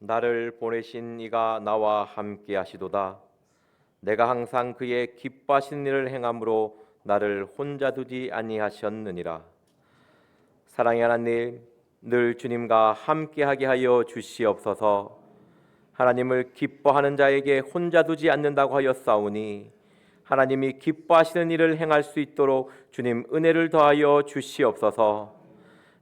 나를 보내신 이가 나와 함께 하시도다. 내가 항상 그의 기뻐하시는 일을 행함으로 나를 혼자 두지 아니하셨느니라. 사랑의 하나님, 늘 주님과 함께하게 하여 주시옵소서. 하나님을 기뻐하는 자에게 혼자 두지 않는다고 하였사오니 하나님이 기뻐하시는 일을 행할 수 있도록 주님 은혜를 더하여 주시옵소서.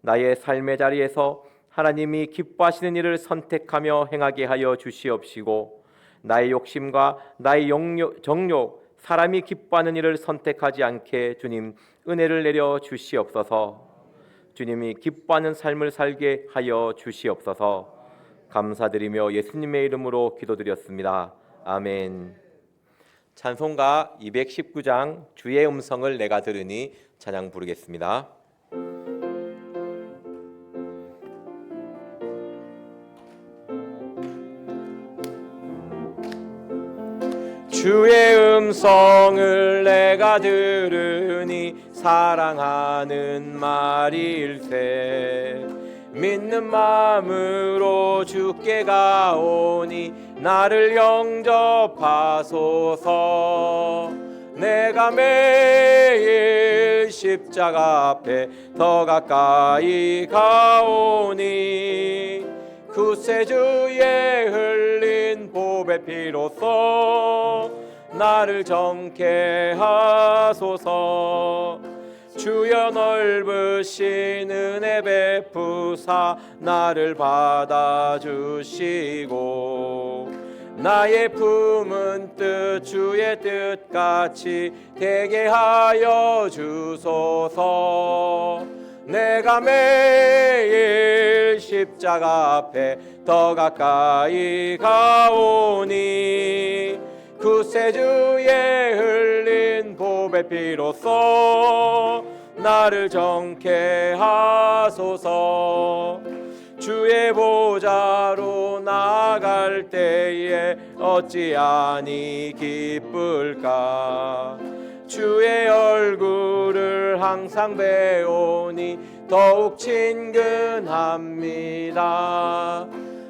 나의 삶의 자리에서 하나님이 기뻐하시는 일을 선택하며 행하게 하여 주시옵시고, 나의 욕심과 나의 정욕, 사람이 기뻐하는 일을 선택하지 않게 주님 은혜를 내려 주시옵소서. 주님이 기뻐하는 삶을 살게 하여 주시옵소서. 감사드리며 예수님의 이름으로 기도드렸습니다. 아멘. 찬송가 219장 주의 음성을 내가 들으니 찬양 부르겠습니다. 주의 음성을 내가 들으니 사랑하는 말일세. 믿는 마음으로 주께 가오니 나를 영접하소서. 내가 매일 십자가 앞에 더 가까이 가오니 구세주의 흘린 보배 피로써 나를 정케 하소서. 주여 넓으신 은혜 베푸사 나를 받아주시고, 나의 품은 뜻 주의 뜻같이 되게 하여 주소서. 내가 매일 십자가 앞에 더 가까이 가오니 구세주의 흘린 보배 피로써 나를 정케 하소서. 주의 보좌로 나아갈 때에 어찌하니 기쁠까. 주의 얼굴을 항상 배우니 더욱 친근합니다.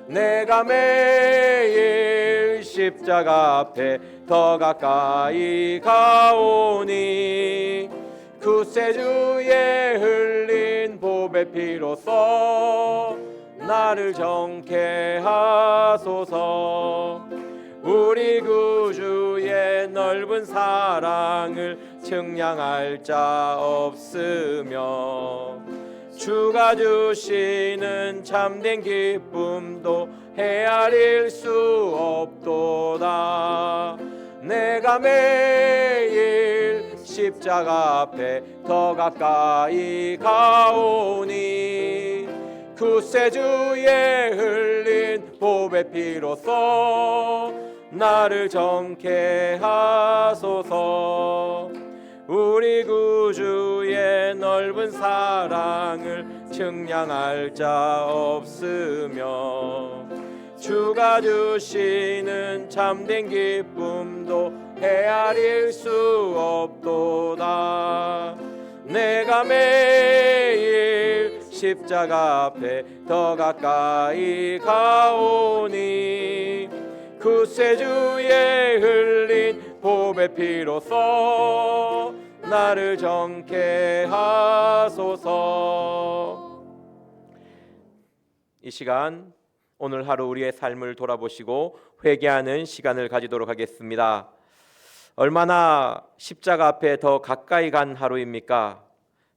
내가 매일 십자가 앞에 더 가까이 가오니 구세주의 흘린 보배 피로써 나를 정케 하소서. 우리 구주의 넓은 사랑을 측량할 자 없으며 주가 주시는 참된 기쁨도 헤아릴 수 없도다. 내가 매일 십자가 앞에 더 가까이 가오니 구세주의 흘린 보배 피로써 나를 정케 하소서. 우리 구주의 넓은 사랑을 측량할 자 없으며 주가 주시는 참된 기쁨도 헤아릴 수 없도다. 내가 매일 십자가 앞에 더 가까이 가오니 구세주의 흘린 보배 피로써 나를 정케 하소서. 이 시간 오늘 하루 우리의 삶을 돌아보시고 회개하는 시간을 가지도록 하겠습니다. 얼마나 십자가 앞에 더 가까이 간 하루입니까?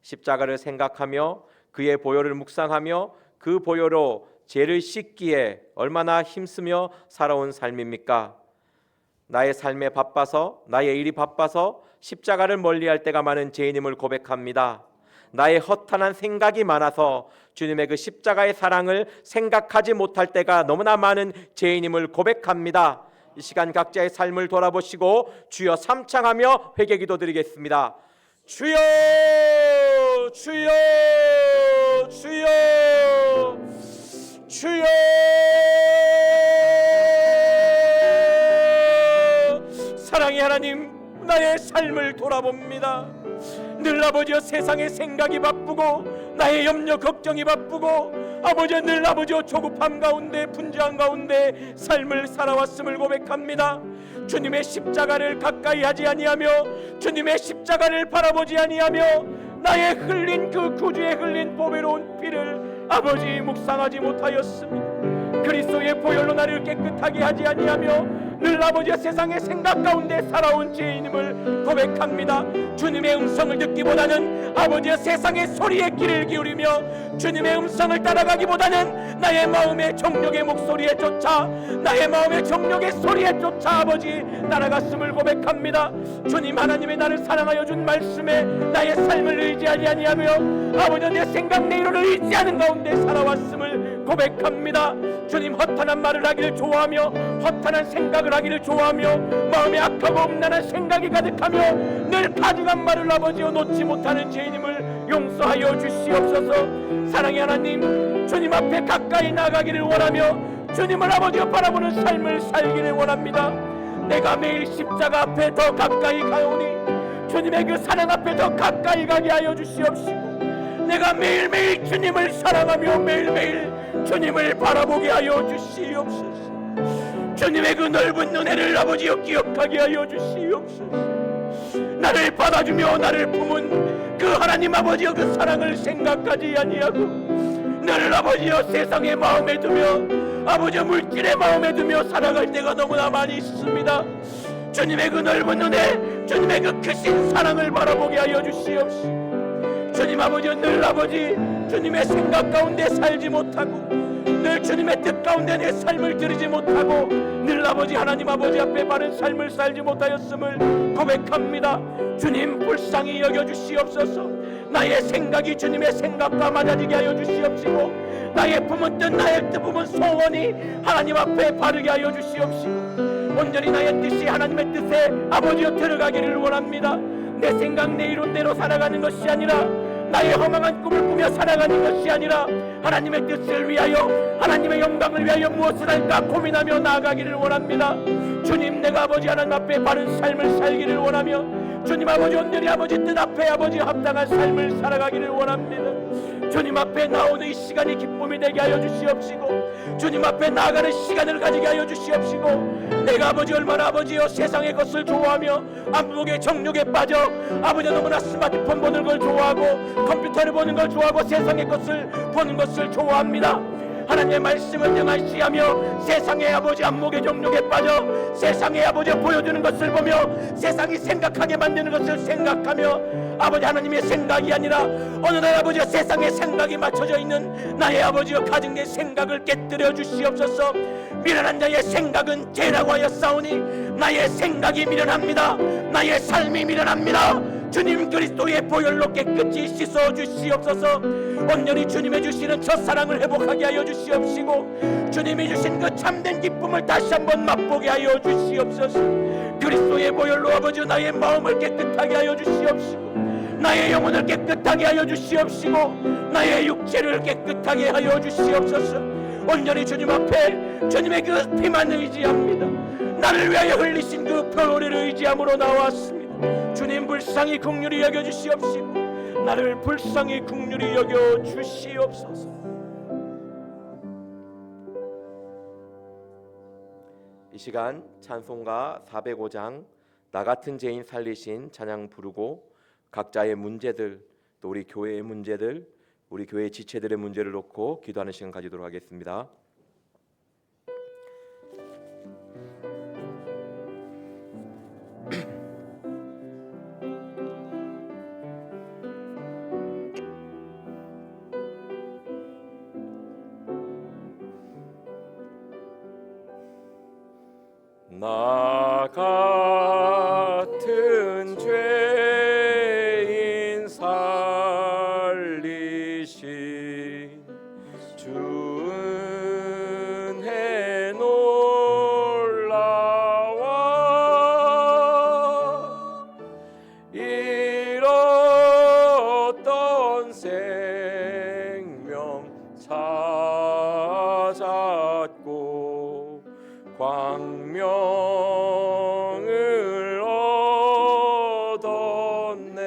십자가를 생각하며 그의 보혈을 묵상하며 그 보혈로 죄를 씻기에 얼마나 힘쓰며 살아온 삶입니까? 나의 삶에 바빠서, 나의 일이 바빠서 십자가를 멀리할 때가 많은 죄인임을 고백합니다. 나의 허탄한 생각이 많아서 주님의 그 십자가의 사랑을 생각하지 못할 때가 너무나 많은 죄인임을 고백합니다. 이 시간 각자의 삶을 돌아보시고 주여 삼창하며 회개기도 드리겠습니다. 주여, 주여, 주여, 주여. 사랑의 하나님, 나의 삶을 돌아봅니다. 늘 아버지여 세상의 생각이 바쁘고 나의 염려 걱정이 바쁘고 아버지 늘 아버지와 조급함 가운데 분주한 가운데 삶을 살아왔음을 고백합니다. 주님의 십자가를 가까이 하지 아니하며 주님의 십자가를 바라보지 아니하며 나의 흘린 그 구주의 흘린 보배로운 피를 아버지 묵상하지 못하였습니다. 그리스도의 보혈로 나를 깨끗하게 하지 아니하며 늘 아버지의 세상의 생각 가운데 살아온 죄인임을 고백합니다. 주님의 음성을 듣기보다는 아버지의 세상의 소리에 귀를 기울이며 주님의 음성을 따라가기보다는 나의 마음의 정욕의 목소리에 쫓아 나의 마음의 정욕의 소리에 쫓아 아버지 따라갔음을 고백합니다. 주님 하나님이 나를 사랑하여 준 말씀에 나의 삶을 의지하지 아니하며 아버지 내 생각 내 이론을 의지하는 가운데 살아왔음을 고백합니다. 주님 허탄한 말을 하기를 좋아하며 허탄한 생각을 하기를 좋아하며 마음에 악하고 음란한 생각이 가득하며 늘 가증한 말을 아버지여 놓지 못하는 죄인임을 용서하여 주시옵소서. 사랑의 하나님, 주님 앞에 가까이 나가기를 원하며 주님을 아버지여 바라보는 삶을 살기를 원합니다. 내가 매일 십자가 앞에 더 가까이 가오니 주님의 그 사랑 앞에 더 가까이 가게 하여 주시옵시고 내가 매일매일 주님을 사랑하며 매일매일 주님을 바라보게 하여 주시옵소서. 주님의 그 넓은 은혜를 아버지여 기억하게 하여 주시옵소서. 나를 받아주며 나를 품은 그 하나님 아버지여 그 사랑을 생각하지 아니하고 늘 아버지여 세상의 마음에 두며 아버지여 물질의 마음에 두며 살아갈 때가 너무나 많이 있습니다. 주님의 그 넓은 은혜, 주님의 그 크신 사랑을 바라보게 하여 주시옵시고 주님 아버지 늘 아버지 주님의 생각 가운데 살지 못하고 늘 주님의 뜻 가운데 내 삶을 드리지 못하고 늘 아버지 하나님 아버지 앞에 바른 삶을 살지 못하였음을 고백합니다. 주님 불쌍히 여겨주시옵소서. 나의 생각이 주님의 생각과 맞아지게 하여 주시옵시고 나의 품은 뜻 나의 품은 소원이 하나님 앞에 바르게 하여 주시옵시고 온전히 나의 뜻이 하나님의 뜻에 아버지여 들어가기를 원합니다. 내 생각 내 이론대로 살아가는 것이 아니라 나의 허망한 꿈을 꾸며 살아가는 것이 아니라 하나님의 뜻을 위하여 하나님의 영광을 위하여 무엇을 할까 고민하며 나아가기를 원합니다. 주님 내가 아버지 하나님 앞에 바른 삶을 살기를 원하며 주님 아버지 온전히 아버지 뜻 앞에 아버지 합당한 삶을 살아가기를 원합니다. 주님 앞에 나오는 이 시간이 기쁨이 되게 하여 주시옵시고 주님 앞에 나아가는 시간을 가지게 하여 주시옵시고 내가 아버지 얼마나 아버지여 세상의 것을 좋아하며 안목의 정욕에 빠져 아버지 너무나 스마트폰 보는 걸 좋아하고 컴퓨터를 보는 걸 좋아하고 세상의 것을 보는 것을 좋아합니다. 하나님의 말씀을 등한시하며 세상의 아버지 안목의 정욕에 빠져 세상의 아버지 보여주는 것을 보며 세상이 생각하게 만드는 것을 생각하며 아버지 하나님의 생각이 아니라 어느 날 아버지 세상의 생각이 맞춰져 있는 나의 아버지와 가정의 생각을 깨뜨려 주시옵소서. 미련한 자의 생각은 죄라고 하여 싸우니 나의 생각이 미련합니다. 나의 삶이 미련합니다. 주님 그리스도의 보혈로 깨끗이 씻어 주시옵소서. 온전히 주님의 주시는 첫사랑을 회복하게 하여 주시옵시고 주님이 주신 그 참된 기쁨을 다시 한번 맛보게 하여 주시옵소서. 그리스도의 보혈로 아버지 나의 마음을 깨끗하게 하여 주시옵시고 나의 영혼을 깨끗하게 하여 주시옵시고 나의 육체를 깨끗하게 하여 주시옵소서. 온전히 주님 앞에 주님의 그 피만 의지합니다. 나를 위하여 흘리신 그 보혈을 의지함으로 나왔습니다. 주님 불쌍히 긍휼히 여겨 주시옵시고 나를 불쌍히 긍휼히 여겨 주시옵소서. 이 시간 찬송가 405장 나 같은 죄인 살리신 찬양 부르고 각자의 문제들 또 우리 교회의 문제들 우리 교회 지체들의 문제를 놓고 기도하는 시간 가지도록 하겠습니다. 나 같은 죄인 살리신 주 은혜 놀라워 잃었던 생명 찾았고 광명을 얻었네.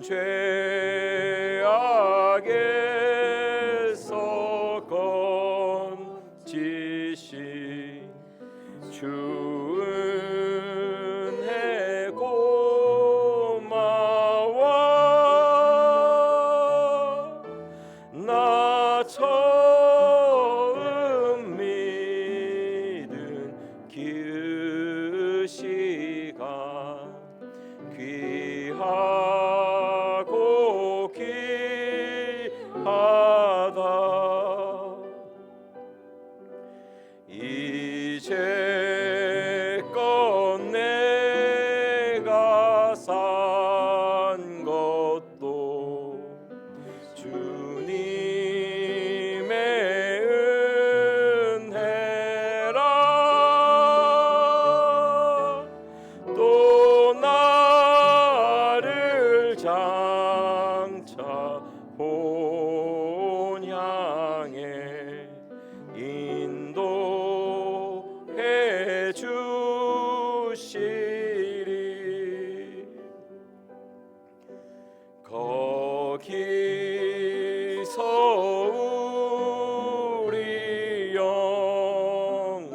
죄악에서 건지시 주 은혜 고마워 나 처음 믿은 그 시간 귀하고 귀하다 이제껏 내가 산 것도 주님의 은혜라 또 나를 장차 본향에 인도해 주시리 거기서 우리 영원히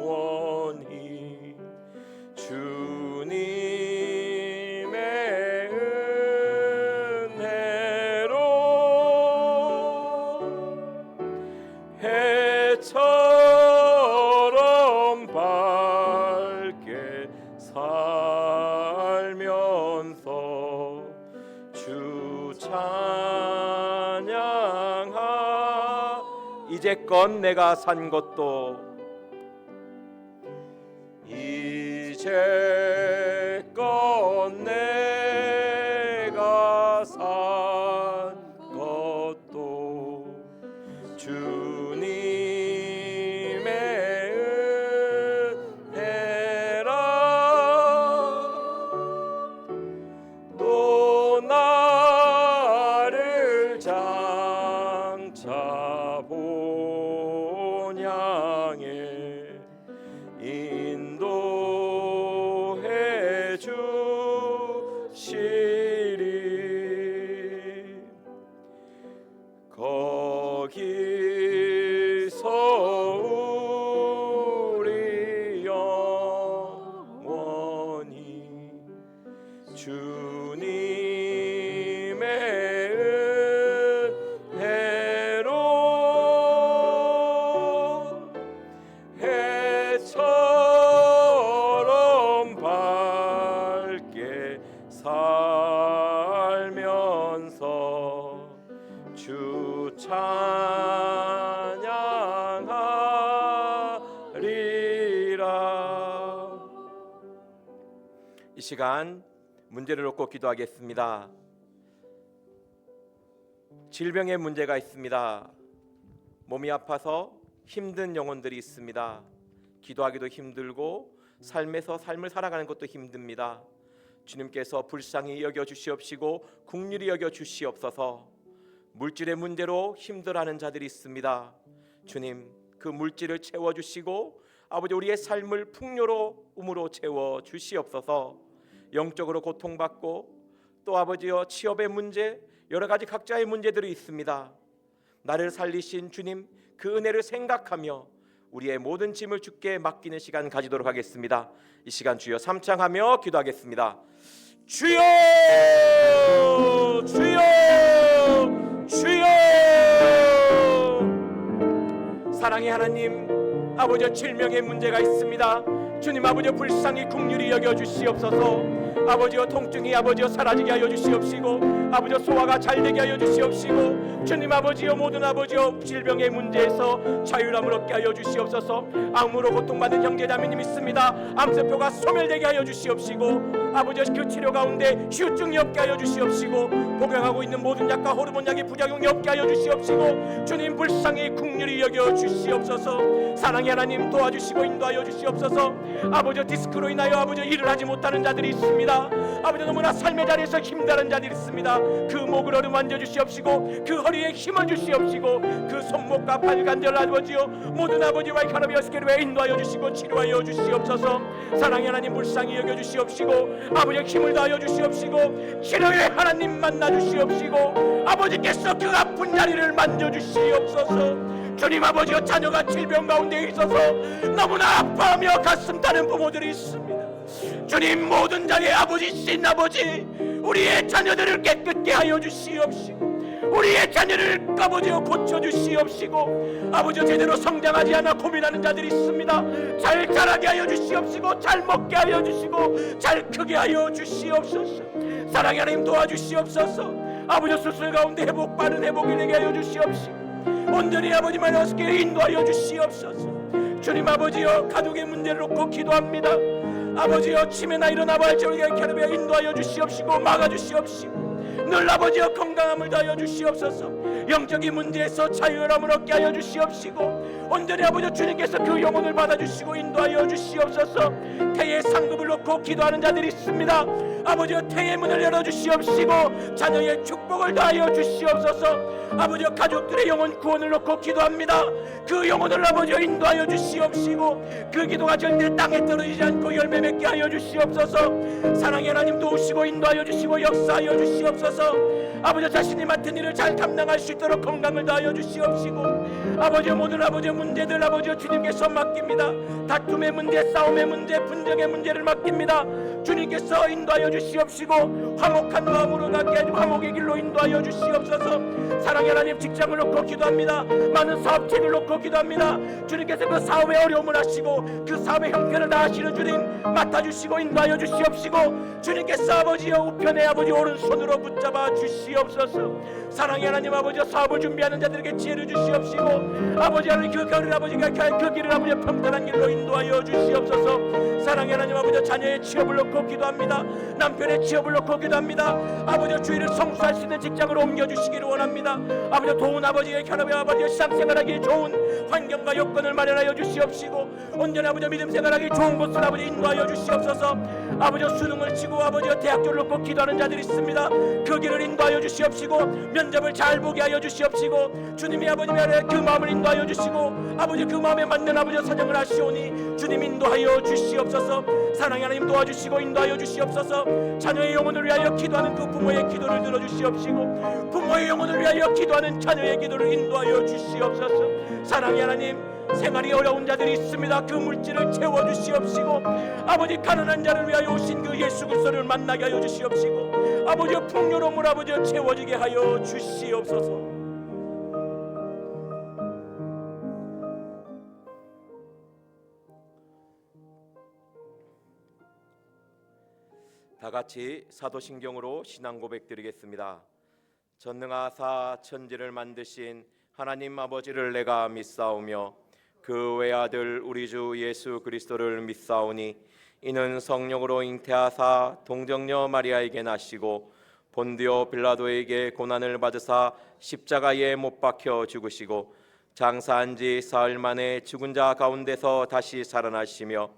주님의 은혜로 해처럼 밝게 살면서 주 찬양하 이제껏 내가 산 것도 이제껏 내가 산 것도 주님의 은혜라 또 나를 장차 본향에 인도해 주시리 거기서 우리 영원히 주님의 은혜로 해처럼 밝게 살면서 주 찬양하리라. 이 시간 문제를 놓고 기도하겠습니다. 질병의 문제가 있습니다. 몸이 아파서 힘든 영혼들이 있습니다. 기도하기도 힘들고 삶에서 삶을 살아가는 것도 힘듭니다. 주님께서 불쌍히 여겨 주시옵시고 긍휼히 여겨 주시옵소서. 물질의 문제로 힘들어하는 자들이 있습니다. 주님, 그 물질을 채워주시고 아버지 우리의 삶을 풍요로움으로 채워 주시옵소서. 영적으로 고통받고 또 아버지여 취업의 문제, 여러 가지 각자의 문제들이 있습니다. 나를 살리신 주님, 그 은혜를 생각하며 우리의 모든 짐을 주께 맡기는 시간 가지도록 하겠습니다. 이 시간 주여 삼창하며 기도하겠습니다. 주여, 주여, 주여. 사랑의 하나님, 아버지 질명의 문제가 있습니다. 주님 아버지 불쌍히 긍휼히 여겨 주시옵소서. 아버지여 통증이 아버지여 사라지게 하여 주시옵시고 아버지여 소화가 잘 되게 하여 주시옵시고 주님 아버지여 모든 아버지여 질병의 문제에서 자유함을 얻게 하여 주시옵소서. 암으로 고통받는 형제자매님 있습니다. 암세포가 소멸되게 하여 주시옵시고 아버지여 그 치료 가운데 후유증이 없게 하여 주시옵시고 복용하고 있는 모든 약과 호르몬 약의 부작용이 없게 하여 주시옵시고 주님 불쌍히 긍휼히 여겨 주시옵소서. 사랑의 하나님 도와주시고 인도하여 주시옵소서. 아버지 디스크로 인하여 아버지 일을 하지 못하는 자들이 있습니다. 아버지 너무나 삶의 자리에서 힘들어하는 자들이 있습니다. 그 목을 어루만져 주시옵시고 그 허리에 힘을 주시옵시고 그 손목과 발관절 아버지요 모든 아버지와 카라비아스케르에 인도하여 주시고 치료하여 주시옵소서. 사랑의 하나님 불쌍히 여겨 주시옵시고 아버지 힘을 다하여 주시옵시고 치료의 하나님 만나 만나주시옵시고 아버지께서 그 아픈 자리를 만져주시옵소서. 주님 아버지여, 자녀가 질병 가운데 있어서 너무나 아파하며 가슴 타는 부모들이 있습니다. 주님, 모든 자리에 아버지신 아버지, 우리의 자녀들을 깨끗게 하여 주시옵시고 우리의 자녀를 아버지여 고쳐주시옵시고 아버지여, 제대로 성장하지 않아 고민하는 자들이 있습니다. 잘 자라게 하여 주시옵시고 잘 먹게 하여 주시고 잘 크게 하여 주시옵소서. 사랑의 하나님, 도와주시옵소서. 아버지, 수술 가운데 빠른 회복이 되게 하여 주시옵시고 온전히 아버지만 어떻게 인도하여 주시옵소서. 주님 아버지여, 가족의 문제를 놓고 기도합니다. 아버지여, 치매나 일어나봐 할지어다 캐르비아 인도하여 주시옵시고 막아주시옵시고 늘 아버지여 건강함을 다하여 주시옵소서. 영적인 문제에서 자유함을 얻게 하여 주시옵시고 온전히 아버지 주님께서 그 영혼을 받아주시고 인도하여 주시옵소서. 태의 상급을 놓고 기도하는 자들이 있습니다. 아버지여, 태의 문을 열어주시옵시고 자녀의 축복을 다하여 주시옵소서. 아버지여, 가족들의 영혼 구원을 놓고 기도합니다. 그 영혼을 아버지여 인도하여 주시옵시고 그 기도가 절대 땅에 떨어지지 않고 열매 맺게 하여 주시옵소서. 사랑의 하나님, 도우시고 인도하여 주시고 역사하여 주시옵소서. 아버지, 자신이 맡은 일을 잘 감당할 수 있도록 건강을 다하여 주시옵시고 아버지, 모든 아버지 문제들 아버지 주님께서 맡깁니다. 다툼의 문제, 싸움의 문제, 분쟁의 문제를 맡깁니다. 주님께서 인도하여 주시옵시고 화목한 마음으로 가게 하시고 화목의 길로 인도하여 주시옵소서. 사랑의 하나님, 직장을 놓고 기도합니다. 많은 사업체를 놓고 기도합니다. 주님께서 그 사업의 어려움을 하시고 그 사업의 형편을 다 하시는 주님 맡아주시고 인도하여 주시옵시고 주님께서 아버지여 우편에 아버지 오른손으로 붙잡아 주시옵소서. 사랑의 하나님, 아버지 사업을 준비하는 자들에게 지혜를 주시옵시고 아버지 하나님, 그 길을 아버지가 그 길을 아버지 평탄한 길로 인도하여 주시옵소서. 사랑의 하나님, 아버지 자녀의 취업을 놓고 기도합니다. 남편의 취업을 놓고 기도합니다. 아버지 주의를 성수할 수 있는 직장으로 옮겨주시기를 원합니다. 아버지 도운 아버지의 결합의 아버지 신앙생활하기 좋은 환경과 여건을 마련하여 주시옵시고 온전히 아버지 믿음 생활하기 좋은 곳을 아버지 인도하여 주시옵소서. 아버지 수능을 치고 아버지 대학교를 놓고 기도하는 자들이 있습니다. 그 길을 인도하여 주시옵시고 면접을 잘 보게 하여 주시옵시고 주님이 아버님의 아래 그 마음을 인도하여 주시고 아버지 그 마음에 맞는 아버지 사정을 하시오니 주님 인도하여 주시옵소서. 사랑의 하나님, 도와주시고 인도하여 주시옵소서. 자녀의 영혼을 위하여 기도하는 그 부모의 기도를 들어주시옵시고 부모의 영혼을 위하여 기도하는 자녀의 기도를 인도하여 주시옵소서. 사랑의 하나님, 생활이 어려운 자들이 있습니다. 그 물질을 채워주시옵시고 아버지 가난한 자를 위하여 오신 그 예수 그리스도를 만나게 하여 주시옵시고 아버지 풍요로움을 아버지 채워지게 하여 주시옵소서. 다 같이 사도신경으로 신앙 고백 드리겠습니다. 전능하사 천지를 만드신 하나님 아버지를 내가 믿사오며 그 외아들 우리 주 예수 그리스도를 믿사오니 이는 성령으로 잉태하사 동정녀 마리아에게 나시고 본디오 빌라도에게 고난을 받으사 십자가에 못 박혀 죽으시고 장사한 지 사흘 만에 죽은 자 가운데서 다시 살아나시며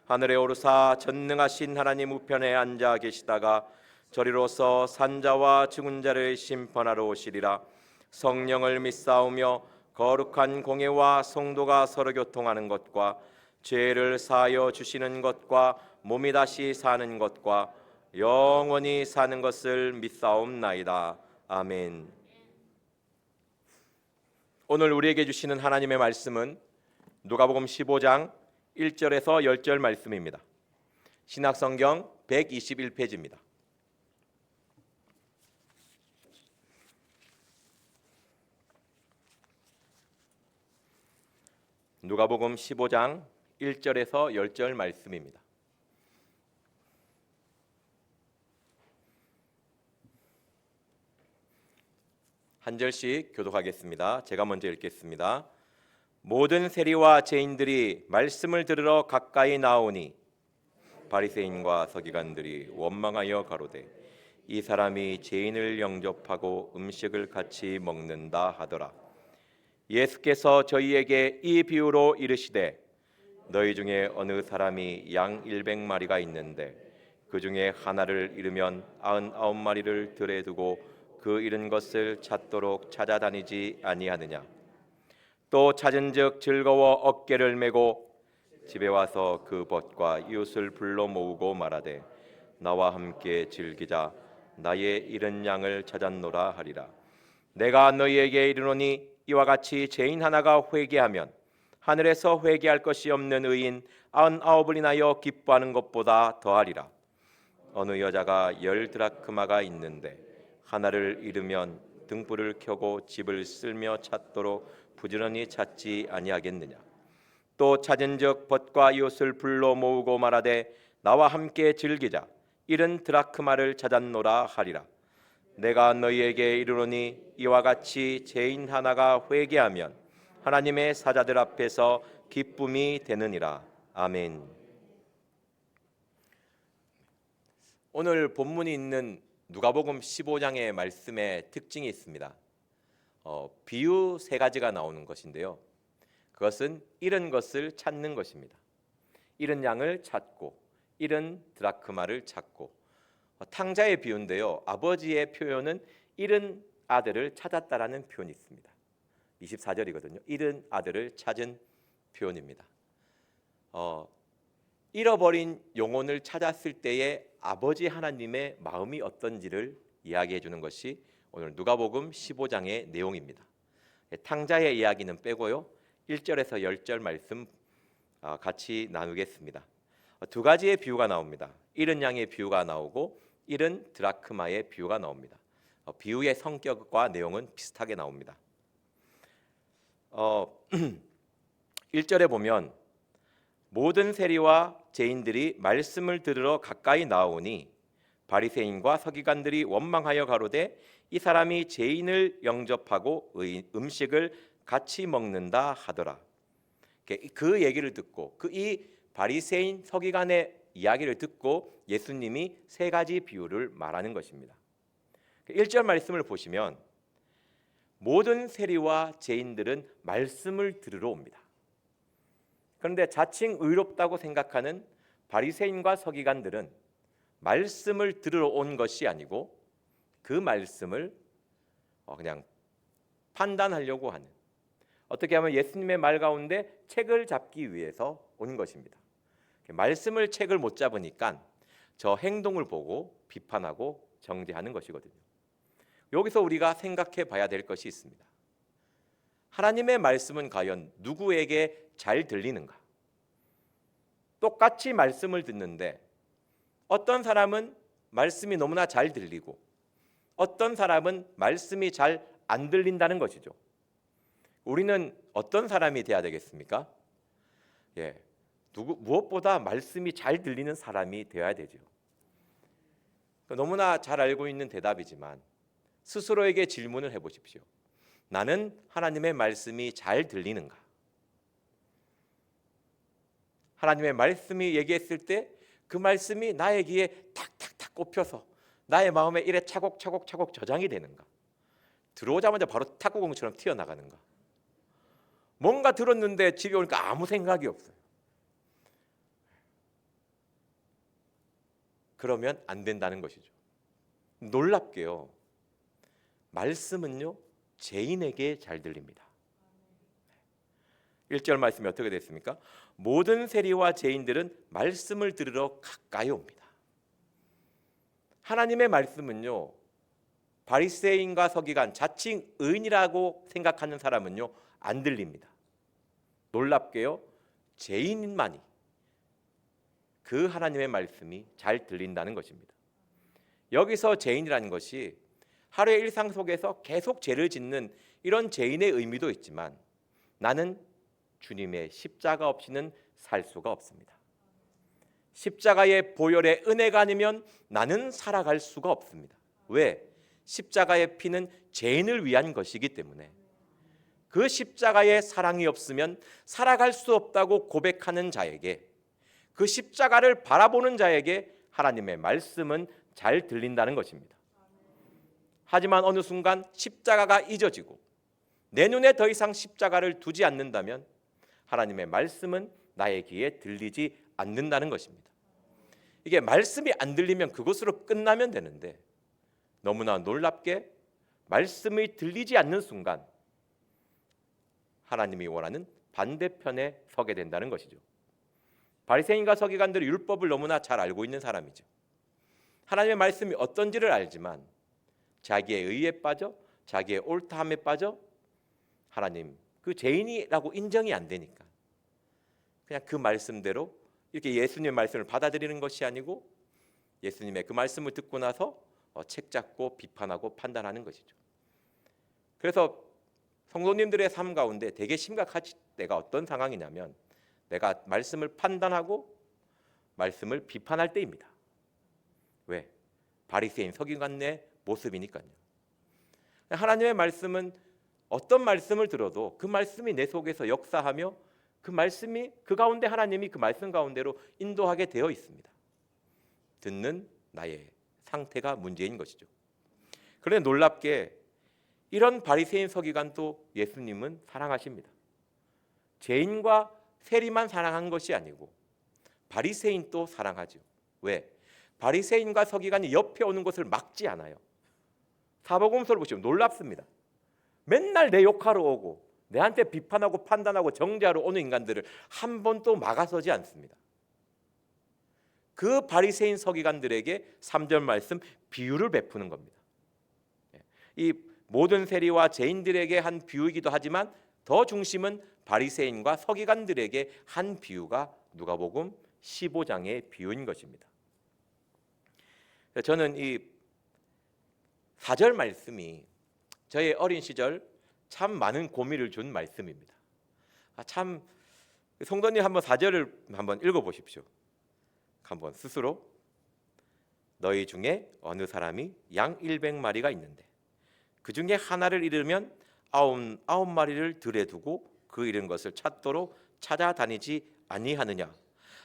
하늘에 오르사 전능하신 하나님 우편에 앉아 계시다가 저리로서 산자와 죽은 자를 심판하러 오시리라. 성령을 믿사오며 거룩한 공예와 성도가 서로 교통하는 것과 죄를 사하여 주시는 것과 몸이 다시 사는 것과 영원히 사는 것을 믿사옵나이다. 아멘. 오늘 우리에게 주시는 하나님의 말씀은 누가복음 15장 1절에서 10절 말씀입니다. 신약성경 121페이지입니다. 누가복음 15장 1절에서 10절 말씀입니다. 한 절씩 교독하겠습니다. 제가 먼저 읽겠습니다. 모든 세리와 죄인들이 말씀을 들으러 가까이 나오니 바리새인과 서기관들이 원망하여 가로되 이 사람이 죄인을 영접하고 음식을 같이 먹는다 하더라. 예수께서 저희에게 이 비유로 이르시되 너희 중에 어느 사람이 양 100마리가 있는데 그 중에 하나를 잃으면 99마리를 들에 두고 그 잃은 것을 찾도록 찾아다니지 아니하느냐. 또 찾은즉 즐거워 어깨를 메고 집에 와서 그 벗과 이웃을 불러 모으고 말하되 나와 함께 즐기자. 나의 잃은 양을 찾았노라 하리라. 내가 너희에게 이르노니 이와 같이 죄인 하나가 회개하면 하늘에서 회개할 것이 없는 의인 99을 인하여 기뻐하는 것보다 더하리라. 어느 여자가 10드라크마가 있는데 하나를 잃으면 등불을 켜고 집을 쓸며 찾도록 부지런히 찾지 아니하겠느냐. 또 찾은즉 벗과 이옷을 불러 모으고 말하되 나와 함께 즐기자. 잃은 드라크마를 찾았노라 하리라. 내가 너희에게 이르노니 이와 같이 죄인 하나가 회개하면 하나님의 사자들 앞에서 기쁨이 되느니라. 아멘. 오늘 본문이 있는 누가복음 15장의 말씀의 특징이 있습니다. 비유 세 가지가 나오는 것인데요. 그것은 잃은 것을 찾는 것입니다. 잃은 양을 찾고 잃은 드라크마를 찾고, 탕자의 비유인데요. 아버지의 표현은 잃은 아들을 찾았다라는 표현이 있습니다. 24절이거든요. 잃은 아들을 찾은 표현입니다. 잃어버린 영혼을 찾았을 때의 아버지 하나님의 마음이 어떤지를 이야기해 주는 것이 오늘 누가복음 15장의 내용입니다. 탕자의 이야기는 빼고요. 1절에서 10절 말씀 같이 나누겠습니다. 두 가지의 비유가 나옵니다. 잃은 양의 비유가 나오고 잃은 드라크마의 비유가 나옵니다. 비유의 성격과 내용은 비슷하게 나옵니다. 1절에 보면 모든 세리와 죄인들이 말씀을 들으러 가까이 나오니 바리새인과 서기관들이 원망하여 가로되 이 사람이 죄인을 영접하고 음식을 같이 먹는다 하더라. 그 얘기를 듣고 이 바리새인 서기관의 이야기를 듣고 예수님이 세 가지 비유를 말하는 것입니다. 1절 말씀을 보시면 모든 세리와 죄인들은 말씀을 들으러 옵니다. 그런데 자칭 의롭다고 생각하는 바리새인과 서기관들은 말씀을 들으러 온 것이 아니고 그 말씀을 그냥 판단하려고 하는, 어떻게 하면 예수님의 말 가운데 책을 잡기 위해서 온 것입니다. 말씀을 책을 못 잡으니까 저 행동을 보고 비판하고 정죄하는 것이거든요. 여기서 우리가 생각해 봐야 될 것이 있습니다. 하나님의 말씀은 과연 누구에게 잘 들리는가? 똑같이 말씀을 듣는데 어떤 사람은 말씀이 너무나 잘 들리고 어떤 사람은 말씀이 잘 안 들린다는 것이죠. 우리는 어떤 사람이 돼야 되겠습니까? 무엇보다 말씀이 잘 들리는 사람이 되어야 되죠. 너무나 잘 알고 있는 대답이지만 스스로에게 질문을 해보십시오. 나는 하나님의 말씀이 잘 들리는가? 하나님의 말씀이 얘기했을 때 그 말씀이 나의 귀에 탁탁탁 꼽혀서 나의 마음에 이래 차곡차곡 저장이 되는가? 들어오자마자 바로 탁구공처럼 튀어나가는가? 뭔가 들었는데 집에 오니까 아무 생각이 없어요. 그러면 안 된다는 것이죠. 놀랍게요, 말씀은요 죄인에게 잘 들립니다. 1절 말씀이 어떻게 됐습니까? 모든 세리와 죄인들은 말씀을 들으러 가까이 옵니다. 하나님의 말씀은요 바리새인과 서기관, 자칭 의인이라고 생각하는 사람은요 안 들립니다. 놀랍게요 죄인만이 그 하나님의 말씀이 잘 들린다는 것입니다. 여기서 죄인이라는 것이 하루의 일상 속에서 계속 죄를 짓는 이런 죄인의 의미도 있지만 나는 주님의 십자가 없이는 살 수가 없습니다. 십자가의 보혈의 은혜가 아니면 나는 살아갈 수가 없습니다. 왜? 십자가의 피는 죄인을 위한 것이기 때문에 그 십자가의 사랑이 없으면 살아갈 수 없다고 고백하는 자에게, 그 십자가를 바라보는 자에게 하나님의 말씀은 잘 들린다는 것입니다. 하지만 어느 순간 십자가가 잊어지고 내 눈에 더 이상 십자가를 두지 않는다면 하나님의 말씀은 나의 귀에 들리지 않는다는 것입니다. 이게 말씀이 안 들리면 그것으로 끝나면 되는데 너무나 놀랍게 말씀이 들리지 않는 순간 하나님이 원하는 반대편에 서게 된다는 것이죠. 바리새인과 서기관들이 율법을 너무나 잘 알고 있는 사람이죠. 하나님의 말씀이 어떤지를 알지만 자기의 의에 빠져 자기의 옳다함에 빠져 하나님 그 죄인이라고 인정이 안 되니까 그냥 그 말씀대로 이렇게 예수님의 말씀을 받아들이는 것이 아니고 예수님의 그 말씀을 듣고 나서 책 잡고 비판하고 판단하는 것이죠. 그래서 성도님들의 삶 가운데 되게 심각할 때가 어떤 상황이냐면 내가 말씀을 판단하고 말씀을 비판할 때입니다. 왜? 바리새인 서기관의 모습이니까요. 하나님의 말씀은 어떤 말씀을 들어도 그 말씀이 내 속에서 역사하며 그 말씀이 그 가운데 하나님이 그 말씀 가운데로 인도하게 되어 있습니다. 듣는 나의 상태가 문제인 것이죠. 그런데 놀랍게 이런 바리새인 서기관도 예수님은 사랑하십니다. 죄인과 세리만 사랑한 것이 아니고 바리새인도 사랑하죠. 왜? 바리새인과 서기관이 옆에 오는 것을 막지 않아요. 사복음서를 보시면 놀랍습니다. 맨날 내 욕하러 오고 내한테 비판하고 판단하고 정죄하러 오는 인간들을 한 번도 막아서지 않습니다. 그 바리새인 서기관들에게 3절 말씀 비유를 베푸는 겁니다. 이 모든 세리와 죄인들에게 한 비유이기도 하지만 더 중심은 바리새인과 서기관들에게 한 비유가 누가복음 15장의 비유인 것입니다. 저는 이 4절 말씀이 저의 어린 시절 참 많은 고민을 준 말씀입니다. 참 성도님 한번 4절을 한번 읽어보십시오. 한번 스스로 너희 중에 어느 사람이 양 100마리가 있는데 그 중에 하나를 잃으면 99마리를 들에 두고 그 잃은 것을 찾도록 찾아다니지 아니하느냐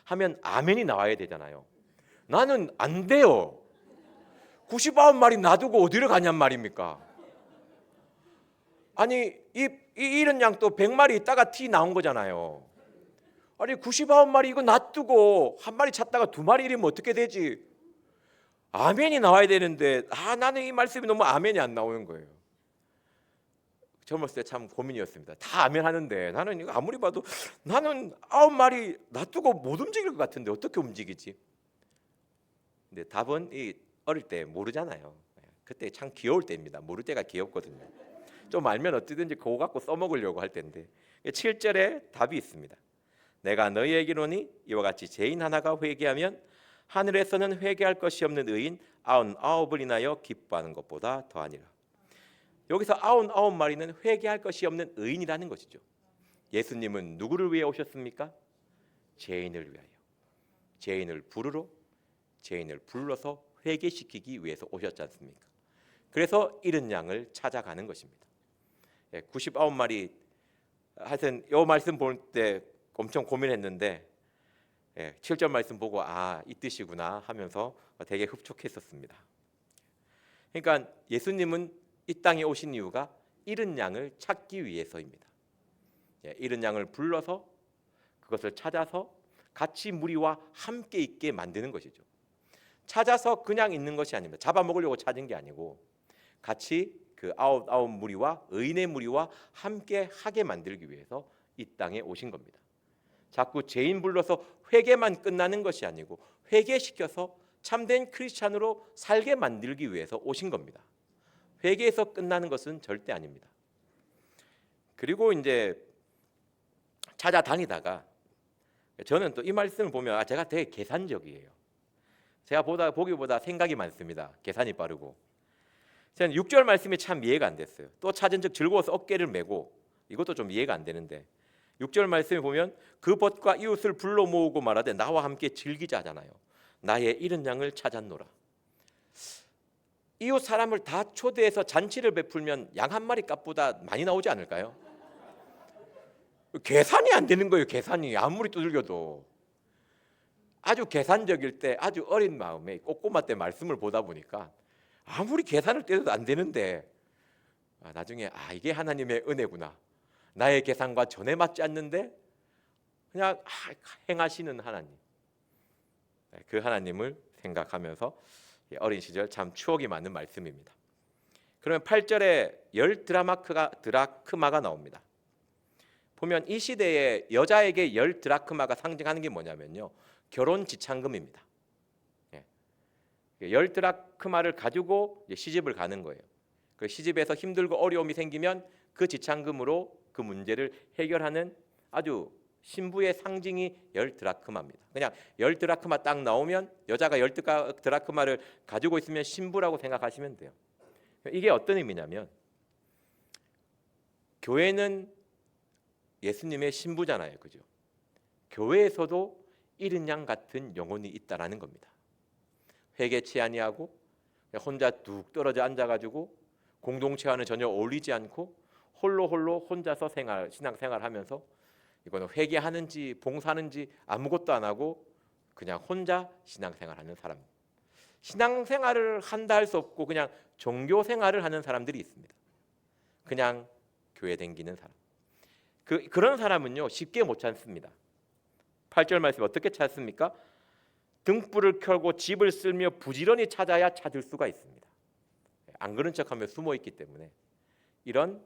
하면 아멘이 나와야 되잖아요. 나는 안 돼요. 99마리 놔두고 어디를 가냔 말입니까? 아니 이 잃은 양 또 100마리 있다가 티 나온 거잖아요. 아니 99마리 이거 놔두고 한 마리 찾다가 2마리 잃으면 어떻게 되지? 아멘이 나와야 되는데 나는 이 말씀이 너무 아멘이 안 나오는 거예요. 젊었을 때 참 고민이었습니다. 다 아멘 하는데 나는 이거 아무리 봐도 나는 9마리 놔두고 못 움직일 것 같은데 어떻게 움직이지? 근데 답은 이 어릴 때 모르잖아요. 그때 참 귀여울 때입니다. 모를 때가 귀엽거든요. 좀 알면 어떻게든지 그거 갖고 써먹으려고 할 때인데 7절에 답이 있습니다. 내가 너희에게 이르노니 이와 같이 죄인 하나가 회개하면 하늘에서는 회개할 것이 없는 의인 99을 인하여 기뻐하는 것보다 더하니라. 여기서 99마리는 회개할 것이 없는 의인이라는 것이죠. 예수님은 누구를 위해 오셨습니까? 죄인을 위하여. 죄인을 부르러 죄인을 불러서 회개시키기 위해서 오셨지 않습니까? 그래서 잃은 양을 찾아가는 것입니다. 99마리 하여튼 이 말씀 볼 때 엄청 고민했는데 7절 말씀 보고 이 뜻이구나 하면서 되게 흡족했었습니다. 그러니까 예수님은 이 땅에 오신 이유가 잃은 양을 찾기 위해서입니다. 잃은 양을 불러서 그것을 찾아서 같이 무리와 함께 있게 만드는 것이죠. 찾아서 그냥 있는 것이 아닙니다. 잡아먹으려고 찾은 게 아니고 같이 그 아홉 무리와 의인의 무리와 함께 하게 만들기 위해서 이 땅에 오신 겁니다. 자꾸 죄인 불러서 회개만 끝나는 것이 아니고 회개시켜서 참된 크리스찬으로 살게 만들기 위해서 오신 겁니다. 회개에서 끝나는 것은 절대 아닙니다. 그리고 이제 찾아다니다가 저는 또 이 말씀을 보면 제가 되게 계산적이에요. 제가 보기보다 생각이 많습니다. 계산이 빠르고. 저는 6절 말씀이 참 이해가 안 됐어요. 또 찾은 즉 즐거워서 어깨를 메고 이것도 좀 이해가 안 되는데 6절 말씀에 보면 그 벗과 이웃을 불러 모으고 말하되 나와 함께 즐기자 하잖아요. 나의 잃은 양을 찾았노라. 이웃 사람을 다 초대해서 잔치를 베풀면 양 한 마리 값보다 많이 나오지 않을까요? 계산이 안 되는 거예요. 계산이 아무리 두들겨도. 아주 계산적일 때 아주 어린 마음에 꼬꼬마 때 말씀을 보다 보니까 아무리 계산을 떼도 안 되는데 나중에 이게 하나님의 은혜구나. 나의 계산과 전에 맞지 않는데 그냥 행하시는 하나님. 그 하나님을 생각하면서 어린 시절 참 추억이 많은 말씀입니다. 그러면 8절에 열 드라크마가 나옵니다. 보면 이 시대에 여자에게 열 드라크마가 상징하는 게 뭐냐면요, 결혼 지참금입니다. 열 드라크마를 가지고 이제 시집을 가는 거예요. 그 시집에서 힘들고 어려움이 생기면 그 지참금으로 그 문제를 해결하는 아주 신부의 상징이 열 드라크마입니다. 그냥 열 드라크마 딱 나오면 여자가 열 드라크마를 가지고 있으면 신부라고 생각하시면 돼요. 이게 어떤 의미냐면 교회는 예수님의 신부잖아요, 그죠? 교회에서도 이른 양 같은 영혼이 있다라는 겁니다. 회개치 아니하고 혼자 뚝 떨어져 앉아가지고 공동체와는 전혀 어울리지 않고 홀로 혼자서 신앙생활하면서 이거는 회개하는지 봉사하는지 아무것도 안 하고 그냥 혼자 신앙생활하는 사람. 신앙생활을 한다 할 수 없고 그냥 종교생활을 하는 사람들이 있습니다. 그냥 교회 댕기는 사람. 그런 사람은요 쉽게 못 찾습니다. 8절 말씀 어떻게 찾습니까? 등불을 켜고 집을 쓸며 부지런히 찾아야 찾을 수가 있습니다. 안 그런 척하며 숨어 있기 때문에 이런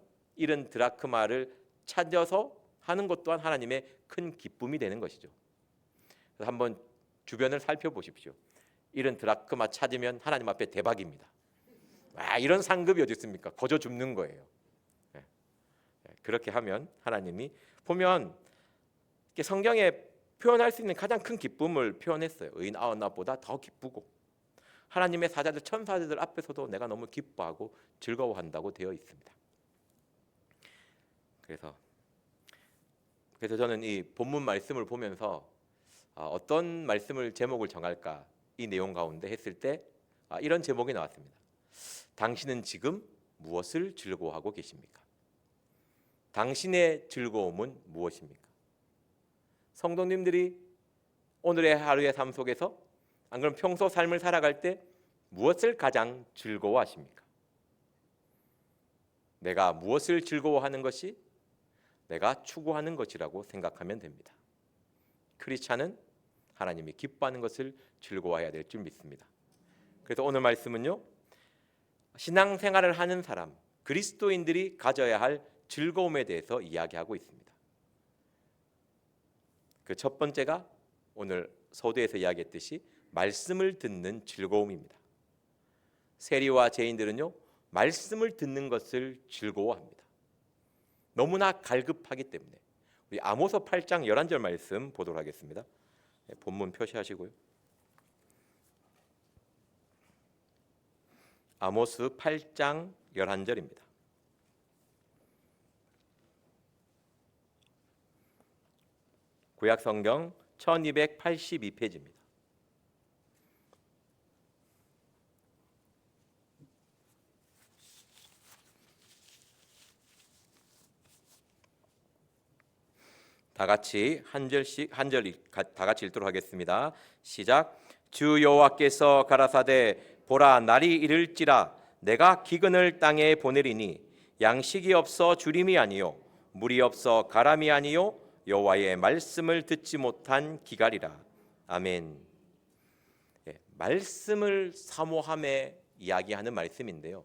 드라크마를 찾아서 하는 것 또한 하나님의 큰 기쁨이 되는 것이죠. 그래서 한번 주변을 살펴보십시오. 이런 드라크마 찾으면 하나님 앞에 대박입니다. 이런 상급이 어디 있습니까? 거저 줍는 거예요. 그렇게 하면 하나님이 보면 성경에 표현할 수 있는 가장 큰 기쁨을 표현했어요. 의인 99보다 더 기쁘고 하나님의 사자들 천사들 앞에서도 내가 너무 기뻐하고 즐거워한다고 되어 있습니다. 그래서 저는 이 본문 말씀을 보면서 어떤 말씀을 제목을 정할까 이 내용 가운데 했을 때 이런 제목이 나왔습니다. 당신은 지금 무엇을 즐거워하고 계십니까? 당신의 즐거움은 무엇입니까? 성도님들이 오늘의 하루의 삶 속에서 안 그럼 평소 삶을 살아갈 때 무엇을 가장 즐거워하십니까? 내가 무엇을 즐거워하는 것이 내가 추구하는 것이라고 생각하면 됩니다. 크리스찬은 하나님이 기뻐하는 것을 즐거워해야 될 줄 믿습니다. 그래서 오늘 말씀은요, 신앙생활을 하는 사람, 그리스도인들이 가져야 할 즐거움에 대해서 이야기하고 있습니다. 그 첫 번째가 오늘 서두에서 이야기했듯이 말씀을 듣는 즐거움입니다. 세리와 죄인들은요, 말씀을 듣는 것을 즐거워합니다. 너무나 갈급하기 때문에. 우리 아모스 8장 11절 말씀 보도록 하겠습니다. 본문 표시하시고요. 아모스 8장 11절입니다. 구약 성경 1282페이지입니다. 다 같이 한 절 다 같이 읽도록 하겠습니다. 시작. 주 여호와께서 가라사대 보라 날이 이를지라 내가 기근을 땅에 보내리니 양식이 없어 주림이 아니요 물이 없어 가람이 아니요 여호와의 말씀을 듣지 못한 기갈이라. 아멘. 말씀을 사모함에 이야기하는 말씀인데요.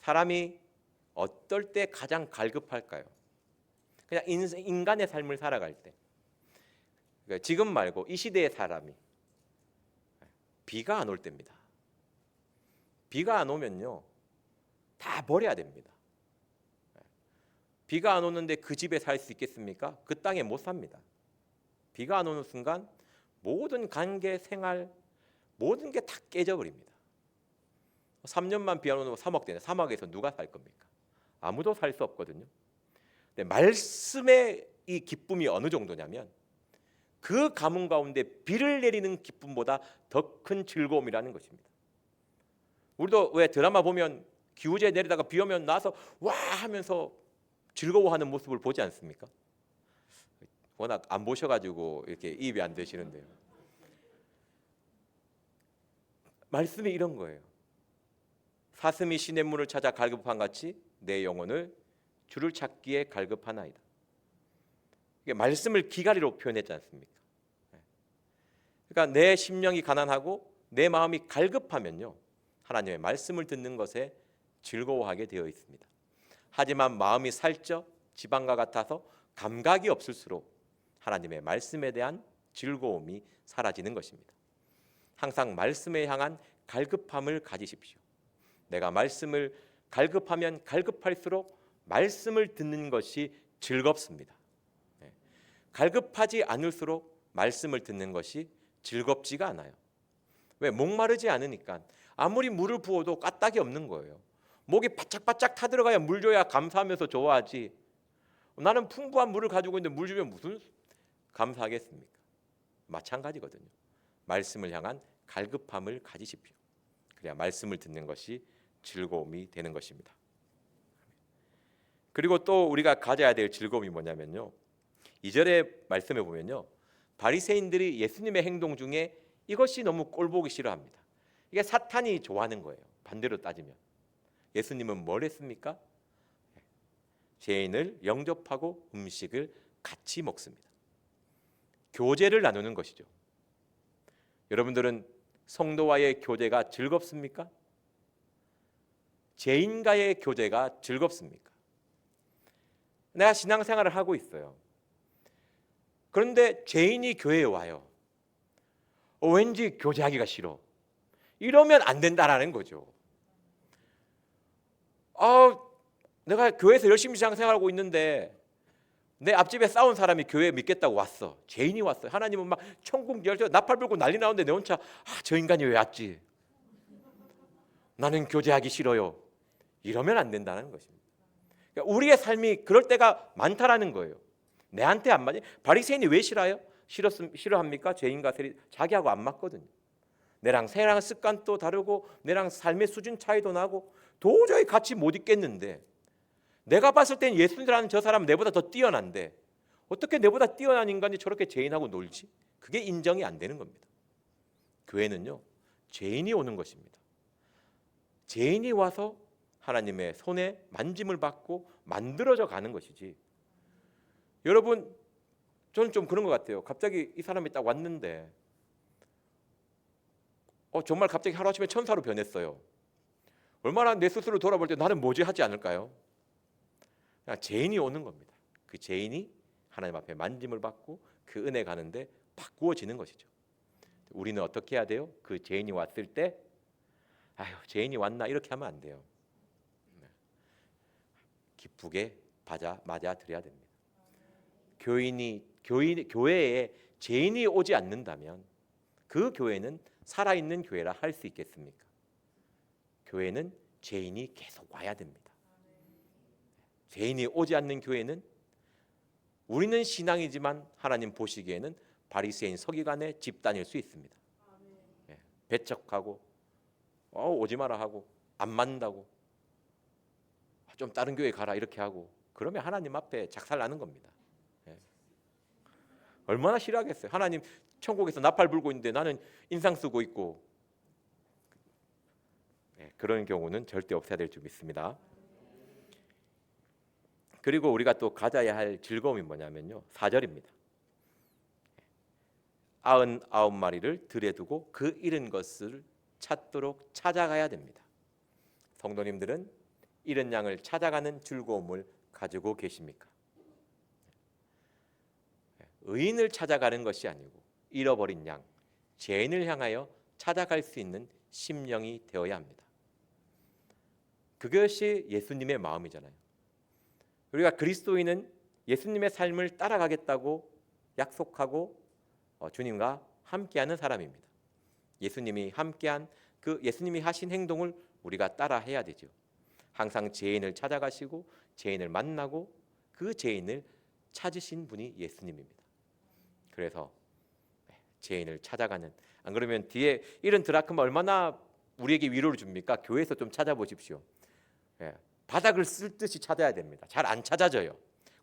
사람이 어떨 때 가장 갈급할까요? 그냥 인간의 삶을 살아갈 때. 지금 말고 이 시대의 사람이 비가 안 올 때입니다. 비가 안 오면요 다 버려야 됩니다. 비가 안 오는데 그 집에 살 수 있겠습니까? 그 땅에 못 삽니다. 비가 안 오는 순간 모든 관계, 생활, 모든 게 다 깨져버립니다. 3년만 비 안 오면 3억 되네. 사막에서 누가 살 겁니까? 아무도 살 수 없거든요. 근데 말씀의 이 기쁨이 어느 정도냐면 그 가뭄 가운데 비를 내리는 기쁨보다 더 큰 즐거움이라는 것입니다. 우리도 왜 드라마 보면 기우제 내리다가 비 오면 나서 와 하면서 즐거워하는 모습을 보지 않습니까? 워낙 안 보셔가지고 이렇게 입이 안 되시는데요. 말씀이 이런 거예요. 사슴이 시냇물을 찾아 갈급한 같이 내 영혼을 주를 찾기에 갈급하나이다. 이게 말씀을 기갈이로 표현했지 않습니까? 그러니까 내 심령이 가난하고 내 마음이 갈급하면요 하나님의 말씀을 듣는 것에 즐거워하게 되어 있습니다. 하지만 마음이 살쪄 지방과 같아서 감각이 없을수록 하나님의 말씀에 대한 즐거움이 사라지는 것입니다. 항상 말씀에 향한 갈급함을 가지십시오. 내가 말씀을 갈급하면 갈급할수록 말씀을 듣는 것이 즐겁습니다. 갈급하지 않을수록 말씀을 듣는 것이 즐겁지가 않아요. 왜? 목마르지 않으니까. 아무리 물을 부어도 까딱이 없는 거예요. 목이 바짝바짝 타들어가야 물 줘야 감사하면서 좋아하지. 나는 풍부한 물을 가지고 있는데 물 주면 무슨 감사하겠습니까? 마찬가지거든요. 말씀을 향한 갈급함을 가지십시오. 그래야 말씀을 듣는 것이 즐거움이 되는 것입니다. 그리고 또 우리가 가져야 될 즐거움이 뭐냐면요, 2절의 말씀에 보면요, 바리새인들이 예수님의 행동 중에 이것이 너무 꼴보기 싫어합니다. 이게 사탄이 좋아하는 거예요. 반대로 따지면 예수님은 뭘 했습니까? 죄인을 영접하고 음식을 같이 먹습니다. 교제를 나누는 것이죠. 여러분들은 성도와의 교제가 즐겁습니까? 죄인과의 교제가 즐겁습니까? 내가 신앙생활을 하고 있어요. 그런데 죄인이 교회에 와요. 왠지 교제하기가 싫어. 이러면 안 된다라는 거죠. 내가 교회에서 열심히 신앙생활하고 있는데 내 앞집에 싸운 사람이 교회 믿겠다고 왔어. 죄인이 왔어요. 하나님은 막 천국 열쇠 나팔 불고 난리 나오는데 내 혼자 저 인간이 왜 왔지? 나는 교제하기 싫어요. 이러면 안 된다는 것입니다. 그러니까 우리의 삶이 그럴 때가 많다라는 거예요. 내한테 안 맞니? 바리새인이 왜 싫어요? 싫어합니까? 죄인과 세리 자기하고 안 맞거든요. 내랑 생활 습관도 다르고 내랑 삶의 수준 차이도 나고 도저히 같이 못 있겠는데, 내가 봤을 땐 예수님이라는 저 사람은 내보다 더 뛰어난데 어떻게 내보다 뛰어난 인간이 저렇게 죄인하고 놀지? 그게 인정이 안 되는 겁니다. 교회는요, 죄인이 오는 것입니다. 죄인이 와서 하나님의 손에 만짐을 받고 만들어져 가는 것이지. 여러분, 저는 좀 그런 것 같아요. 갑자기 이 사람이 딱 왔는데 정말 갑자기 하루아침에 천사로 변했어요. 얼마나 내 스스로 돌아볼 때 나는 뭐지 하지 않을까요? 그냥 죄인이 오는 겁니다. 그 죄인이 하나님 앞에 만짐을 받고 그 은혜 가는데 바꾸어지는 것이죠. 우리는 어떻게 해야 돼요? 그 죄인이 왔을 때 죄인이 왔나 이렇게 하면 안 돼요. 기쁘게 맞아 드려야 됩니다. 교회에 죄인이 오지 않는다면 그 교회는 살아있는 교회라 할 수 있겠습니까? 교회는 죄인이 계속 와야 됩니다. 죄인이 오지 않는 교회는 우리는 신앙이지만 하나님 보시기에는 바리새인 서기관의 집단일 수 있습니다. 배척하고 오지 마라 하고 안 만다고 좀 다른 교회 가라 이렇게 하고 그러면 하나님 앞에 작살나는 겁니다. 얼마나 싫어하겠어요. 하나님 천국에서 나팔 불고 있는데 나는 인상 쓰고 있고. 그런 경우는 절대 없어야 될 줄 믿습니다. 그리고 우리가 또 가져야 할 즐거움이 뭐냐면요, 4절입니다. 99마리를 들에 두고 그 잃은 것을 찾도록 찾아가야 됩니다. 성도님들은 잃은 양을 찾아가는 즐거움을 가지고 계십니까? 의인을 찾아가는 것이 아니고 잃어버린 양, 죄인을 향하여 찾아갈 수 있는 심령이 되어야 합니다. 그것이 예수님의 마음이잖아요. 우리가 그리스도인은 예수님의 삶을 따라가겠다고 약속하고 주님과 함께하는 사람입니다. 예수님이 함께한 그 예수님이 하신 행동을 우리가 따라해야 되죠. 항상 죄인을 찾아가시고 죄인을 만나고 그 죄인을 찾으신 분이 예수님입니다. 그래서 죄인을 찾아가는, 안 그러면 뒤에 이런 드라크마 얼마나 우리에게 위로를 줍니까? 교회에서 좀 찾아보십시오. 바닥을 쓸듯이 찾아야 됩니다. 잘 안 찾아져요.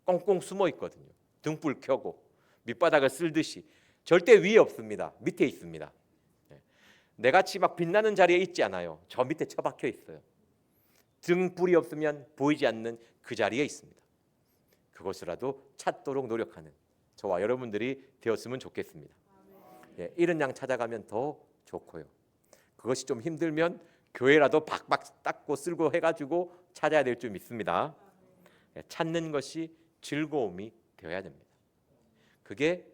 꽁꽁 숨어 있거든요. 등불 켜고 밑바닥을 쓸듯이. 절대 위에 없습니다. 밑에 있습니다. 내같이 막 빛나는 자리에 있지 않아요. 저 밑에 처박혀 있어요. 등불이 없으면 보이지 않는 그 자리에 있습니다. 그것이라도 찾도록 노력하는 저와 여러분들이 되었으면 좋겠습니다. 이런 양 찾아가면 더 좋고요. 그것이 좀 힘들면 교회라도 박박 닦고 쓸고 해가지고 찾아야 될 줄 믿습니다. 찾는 것이 즐거움이 되어야 됩니다. 그게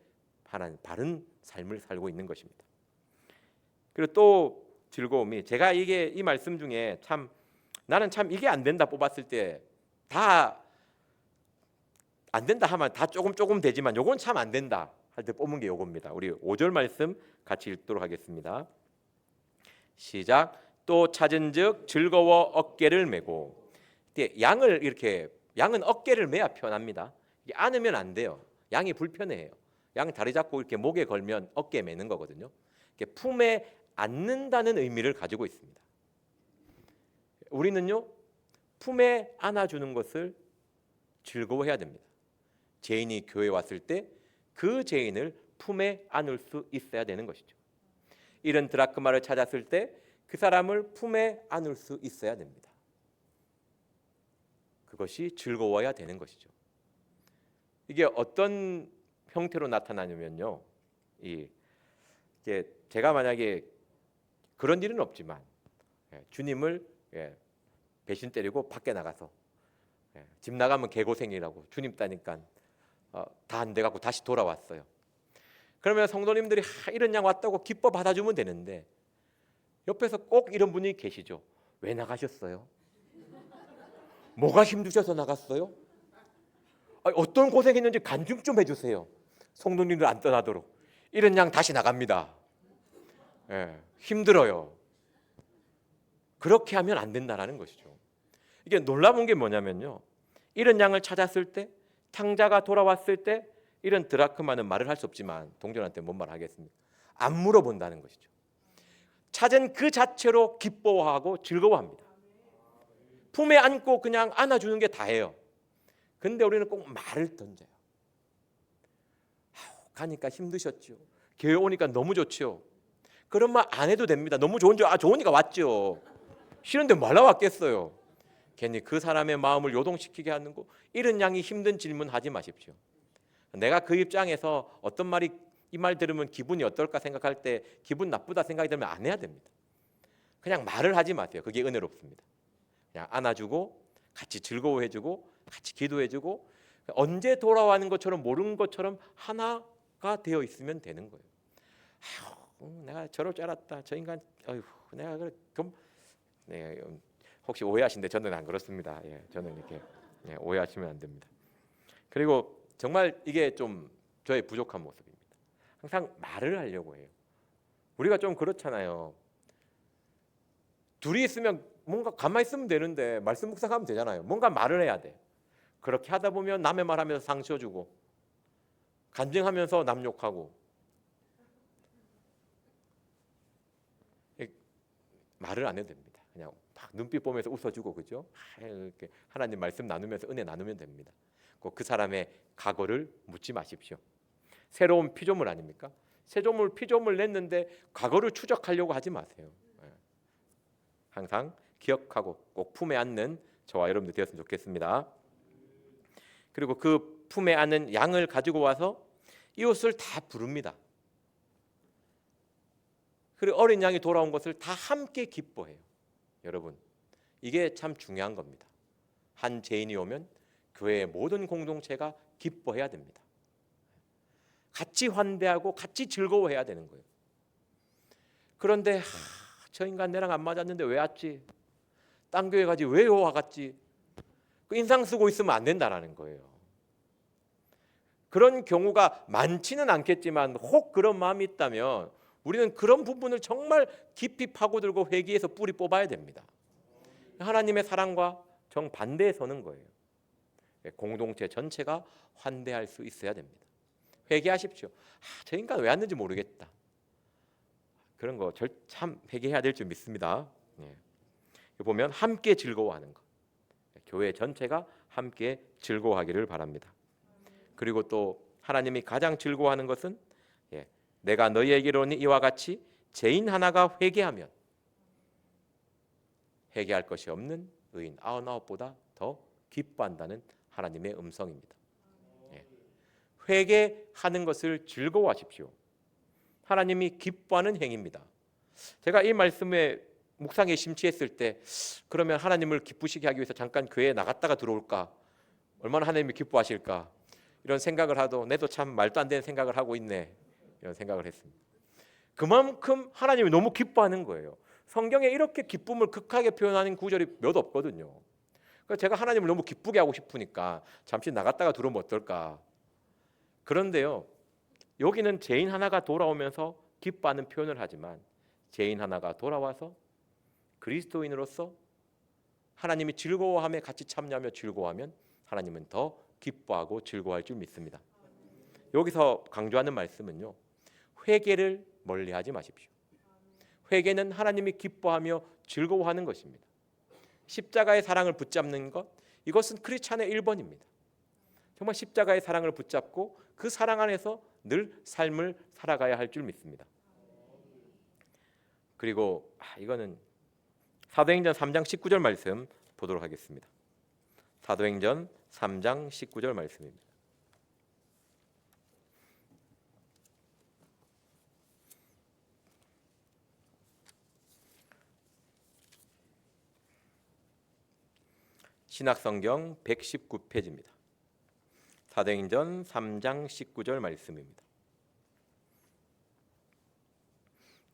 하나님 바른 삶을 살고 있는 것입니다. 그리고 또 즐거움이, 제가 이게 이 말씀 중에 참 나는 참 이게 안 된다 뽑았을 때, 다 안 된다 하면 다 조금 되지만 요건 참 안 된다 할 때 뽑은 게 요겁니다. 우리 5절 말씀 같이 읽도록 하겠습니다. 시작. 또 찾은즉 즐거워 어깨를 메고. 양은 어깨를 메야 편합니다. 이게 안으면 안 돼요. 양이 불편해요. 양 다리 잡고 이렇게 목에 걸면 어깨에 메는 거거든요. 이렇게 품에 안는다는 의미를 가지고 있습니다. 우리는요, 품에 안아주는 것을 즐거워해야 됩니다. 죄인이 교회에 왔을 때 그 죄인을 품에 안을 수 있어야 되는 것이죠. 잃은 드라크마를 찾았을 때 그 사람을 품에 안을 수 있어야 됩니다. 그것이 즐거워야 되는 것이죠. 이게 어떤 형태로 나타나냐면요, 이게 제가 만약에 그런 일은 없지만 주님을 배신 때리고 밖에 나가서 집 나가면 개고생이라고 주님 따니까 다 안 돼갖고 다시 돌아왔어요. 그러면 성도님들이 이런 양 왔다고 기뻐 받아주면 되는데 옆에서 꼭 이런 분이 계시죠. 왜 나가셨어요? 뭐가 힘드셔서 나갔어요? 어떤 고생했는지 간증 좀 해주세요. 성도님들 안 떠나도록. 이런 양 다시 나갑니다. 힘들어요. 그렇게 하면 안 된다라는 것이죠. 이게 놀라운 게 뭐냐면요, 이런 양을 찾았을 때, 탕자가 돌아왔을 때 이런 드라크마는 말을 할 수 없지만 동전한테 뭔 말 하겠습니까? 안 물어본다는 것이죠. 찾은 그 자체로 기뻐하고 즐거워합니다. 품에 안고 그냥 안아주는 게 다예요. 근데 우리는 꼭 말을 던져요. 가니까 힘드셨죠. 교회 오니까 너무 좋죠. 그런 말 안 해도 됩니다. 너무 좋으니까 왔죠. 싫은데 말라 왔겠어요. 괜히 그 사람의 마음을 요동시키게 하는 거, 이런 양이 힘든 질문 하지 마십시오. 내가 그 입장에서 어떤 말이 이 말 들으면 기분이 어떨까 생각할 때 기분 나쁘다 생각이 들면 안 해야 됩니다. 그냥 말을 하지 마세요. 그게 은혜롭습니다. 그냥 안아주고 같이 즐거워해주고 같이 기도해주고 언제 돌아와는 것처럼 모르는 것처럼 하나가 되어 있으면 되는 거예요. 내가 저럴 줄 알았다. 저 인간, 내가 그럼 혹시 오해하신데 저는 안 그렇습니다. 저는 이렇게 오해하시면 안 됩니다. 그리고 정말 이게 좀 저의 부족한 모습입니다. 항상 말을 하려고 해요. 우리가 좀 그렇잖아요. 둘이 있으면 뭔가 가만히 있으면 되는데 말씀 묵상하면 되잖아요. 뭔가 말을 해야 돼. 그렇게 하다 보면 남의 말하면서 상처 주고 간증하면서 남 욕하고 말을 안 해도 됩니다. 그냥 막 눈빛 보면서 웃어주고, 그죠? 이렇게 하나님 말씀 나누면서 은혜 나누면 됩니다. 꼭 그 사람의 과거를 묻지 마십시오. 새로운 피조물 아닙니까? 새조물 피조물 냈는데 과거를 추적하려고 하지 마세요. 항상 기억하고 꼭 품에 안는 저와 여러분들 되었으면 좋겠습니다. 그리고 그 품에 안는 양을 가지고 와서 이웃을 다 부릅니다. 그리고 어린 양이 돌아온 것을 다 함께 기뻐해요. 여러분, 이게 참 중요한 겁니다. 한 죄인이 오면 교회의 모든 공동체가 기뻐해야 됩니다. 같이 환대하고 같이 즐거워해야 되는 거예요. 그런데 저 인간 내랑 안 맞았는데 왜 왔지? 딴 교회 가지 왜 와갔지? 그 인상 쓰고 있으면 안 된다라는 거예요. 그런 경우가 많지는 않겠지만 혹 그런 마음이 있다면 우리는 그런 부분을 정말 깊이 파고들고 회개해서 뿌리 뽑아야 됩니다. 하나님의 사랑과 정반대에 서는 거예요. 공동체 전체가 환대할 수 있어야 됩니다. 회개하십시오. 저 인간 왜 왔는지 모르겠다. 그런 거 참 회개해야 될 줄 믿습니다. 보면 함께 즐거워하는 것. 교회 전체가 함께 즐거워하기를 바랍니다. 그리고 또 하나님이 가장 즐거워하는 것은 내가 너희에게로니 이와 같이 죄인 하나가 회개하면 회개할 것이 없는 의인 99보다 더 기뻐한다는 하나님의 음성입니다. 회개하는 것을 즐거워하십시오. 하나님이 기뻐하는 행위입니다. 제가 이 말씀에 묵상에 심취했을 때 그러면 하나님을 기쁘시게 하기 위해서 잠깐 교회에 나갔다가 들어올까? 얼마나 하나님이 기뻐하실까? 이런 생각을 하도 내도 참 말도 안 되는 생각을 하고 있네. 이런 생각을 했습니다. 그만큼 하나님이 너무 기뻐하는 거예요. 성경에 이렇게 기쁨을 극하게 표현하는 구절이 몇 없거든요. 그러니까 제가 하나님을 너무 기쁘게 하고 싶으니까 잠시 나갔다가 들어오면 어떨까. 그런데요, 여기는 죄인 하나가 돌아오면서 기뻐하는 표현을 하지만 죄인 하나가 돌아와서 그리스도인으로서 하나님이 즐거워함에 같이 참여하며 즐거워하면 하나님은 더 기뻐하고 즐거워할 줄 믿습니다. 여기서 강조하는 말씀은요, 회개를 멀리하지 마십시오. 회개는 하나님이 기뻐하며 즐거워하는 것입니다. 십자가의 사랑을 붙잡는 것, 이것은 크리스찬의 1번입니다. 정말 십자가의 사랑을 붙잡고 그 사랑 안에서 늘 삶을 살아가야 할 줄 믿습니다. 그리고 이거는 사도행전 3장 19절 말씀 보도록 하겠습니다. 사도행전 3장 19절 말씀입니다. 신약성경 119페이지입니다. 사도행전 3장 19절 말씀입니다.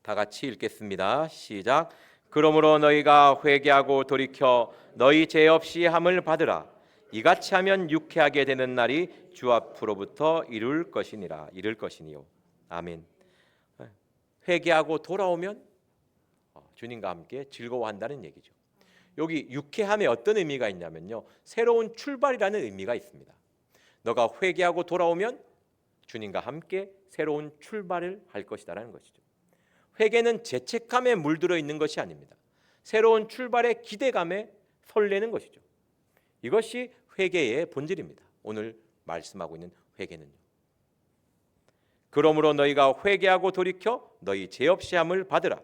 다 같이 읽겠습니다. 시작. 그러므로 너희가 회개하고 돌이켜 너희 죄 없이 함을 받으라. 이같이 하면 유쾌하게 되는 날이 주 앞으로부터 이룰 것이니요. 아멘. 회개하고 돌아오면 주님과 함께 즐거워한다는 얘기죠. 여기 유쾌함에 어떤 의미가 있냐면요, 새로운 출발이라는 의미가 있습니다. 너가 회개하고 돌아오면 주님과 함께 새로운 출발을 할 것이다라는 것이죠. 회개는 죄책감에 물들어 있는 것이 아닙니다. 새로운 출발의 기대감에 설레는 것이죠. 이것이 회개의 본질입니다. 오늘 말씀하고 있는 회개는요. 그러므로 너희가 회개하고 돌이켜 너희 죄 없이 함을 받으라.